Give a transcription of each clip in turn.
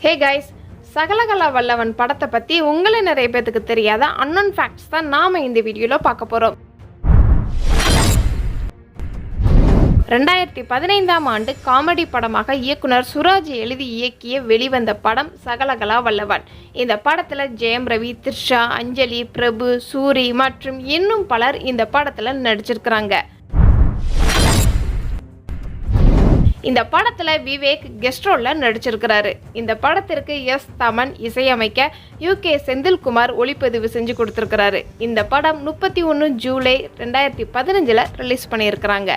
Hey guys, சகலகலா வல்லவன் படத்தை பற்றி உங்களை நிறைய பேத்துக்கு தெரியாத அன்னோன் ஃபேக்ட்ஸ் தான் நாம் இந்த வீடியோவில் பார்க்க போகிறோம். 2015ஆம் ஆண்டு காமெடி படமாக இயக்குனர் சுராஜ் எழுதி இயக்கிய வெளிவந்த படம் சகலகலா வல்லவன். இந்த படத்தில் ஜெயம் ரவி, த்ரிஷா, அஞ்சலி, பிரபு, சூரி மற்றும் இன்னும் பலர் இந்த படத்தில் நடிச்சிருக்கிறாங்க. இந்த படத்தில் விவேக் கெஸ்ட் ரோலில் நடிச்சிருக்கிறாரு. இந்த படத்திற்கு எஸ் தமன் இசையமைக்க UK செந்தில்குமார் ஒளிப்பதிவு செஞ்சு கொடுத்துருக்கிறாரு. இந்த படம் 31 ஜூலை 2015 ரிலீஸ் பண்ணியிருக்கிறாங்க.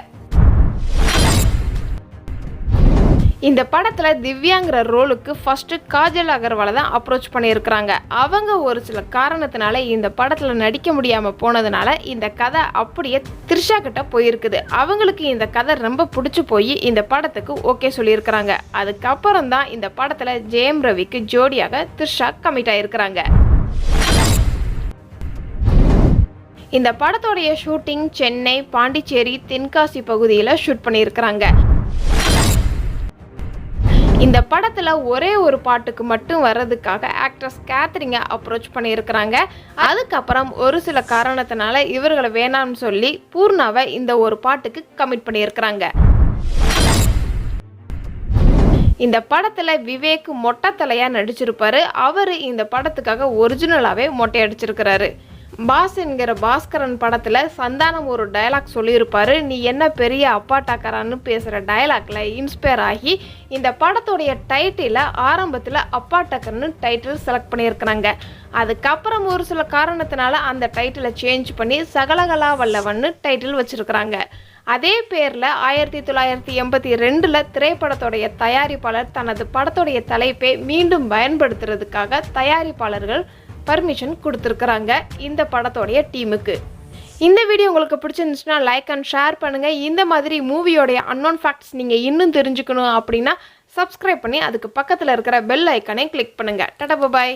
இந்த படத்தில் திவ்யாங்கிற ரோலுக்கு ஃபஸ்ட்டு காஜல் அகர்வாலை தான் அப்ரோச் பண்ணியிருக்கிறாங்க. அவங்க ஒரு சில காரணத்தினால இந்த படத்தில் நடிக்க முடியாமல் போனதுனால இந்த கதை அப்படியே த்ரிஷா கிட்ட போயிருக்குது. அவங்களுக்கு இந்த கதை ரொம்ப பிடிச்சி போய் இந்த படத்துக்கு ஓகே சொல்லியிருக்கிறாங்க. அதுக்கப்புறம் தான் இந்த படத்தில் ஜெயம் ரவிக்கு ஜோடியாக த்ரிஷா கமிட் ஆகியிருக்கிறாங்க. இந்த படத்தோடைய ஷூட்டிங் சென்னை, பாண்டிச்சேரி, தென்காசி பகுதியில் ஷூட் பண்ணியிருக்கிறாங்க. இந்த படத்தில் ஒரே ஒரு பாட்டுக்கு மட்டும் வர்றதுக்காக ஆக்ட்ரஸ் கேத்ரினை அப்ரோச் பண்ணியிருக்கிறாங்க. அதுக்கப்புறம் ஒரு சில காரணத்தினால இவர்களை வேணாம்னு சொல்லி பூர்ணாவை இந்த ஒரு பாட்டுக்கு கமிட் பண்ணியிருக்கிறாங்க. இந்த படத்தில் விவேக் மொட்டை தலையாக நடிச்சிருப்பாரு. அவர் இந்த படத்துக்காக ஒரிஜினலாகவே மொட்டை அடிச்சிருக்கிறாரு. பாஸ் என்கிற பாஸ்கரன் படத்தில் சந்தானம் ஒரு டயலாக் சொல்லியிருப்பார். நீ என்ன பெரிய அப்பாட்டாக்கரான்னு பேசுகிற டயலாக்ல இன்ஸ்பயர் ஆகி இந்த படத்துடைய டைட்டில் ஆரம்பத்தில் அப்பாட்டாக்கர்னு டைட்டில் செலக்ட் பண்ணியிருக்கிறாங்க. அதுக்கப்புறம் ஒரு சில காரணத்தினால அந்த டைட்டிலை சேஞ்ச் பண்ணி சகலகலா வல்லவன்னு டைட்டில் வச்சுருக்கிறாங்க. அதே பேரில் 1982 திரைப்படத்துடைய தயாரிப்பாளர் தனது படத்துடைய தலைப்பை மீண்டும் பயன்படுத்துறதுக்காக தயாரிப்பாளர்கள் பர்மிஷன் கொடுத்துருக்குறாங்க இந்த படத்தோடைய டீமுக்கு. இந்த வீடியோ உங்களுக்கு பிடிச்சிருந்துச்சுன்னா லைக் அண்ட் ஷேர் பண்ணுங்கள். இந்த மாதிரி மூவியோடைய அன்னோன் ஃபேக்ட்ஸ் நீங்கள் இன்னும் தெரிஞ்சுக்கணும் அப்படின்னா சப்ஸ்கிரைப் பண்ணி அதுக்கு பக்கத்தில் இருக்கிற பெல் ஐக்கானை கிளிக் பண்ணுங்கள். டாடா பாய்.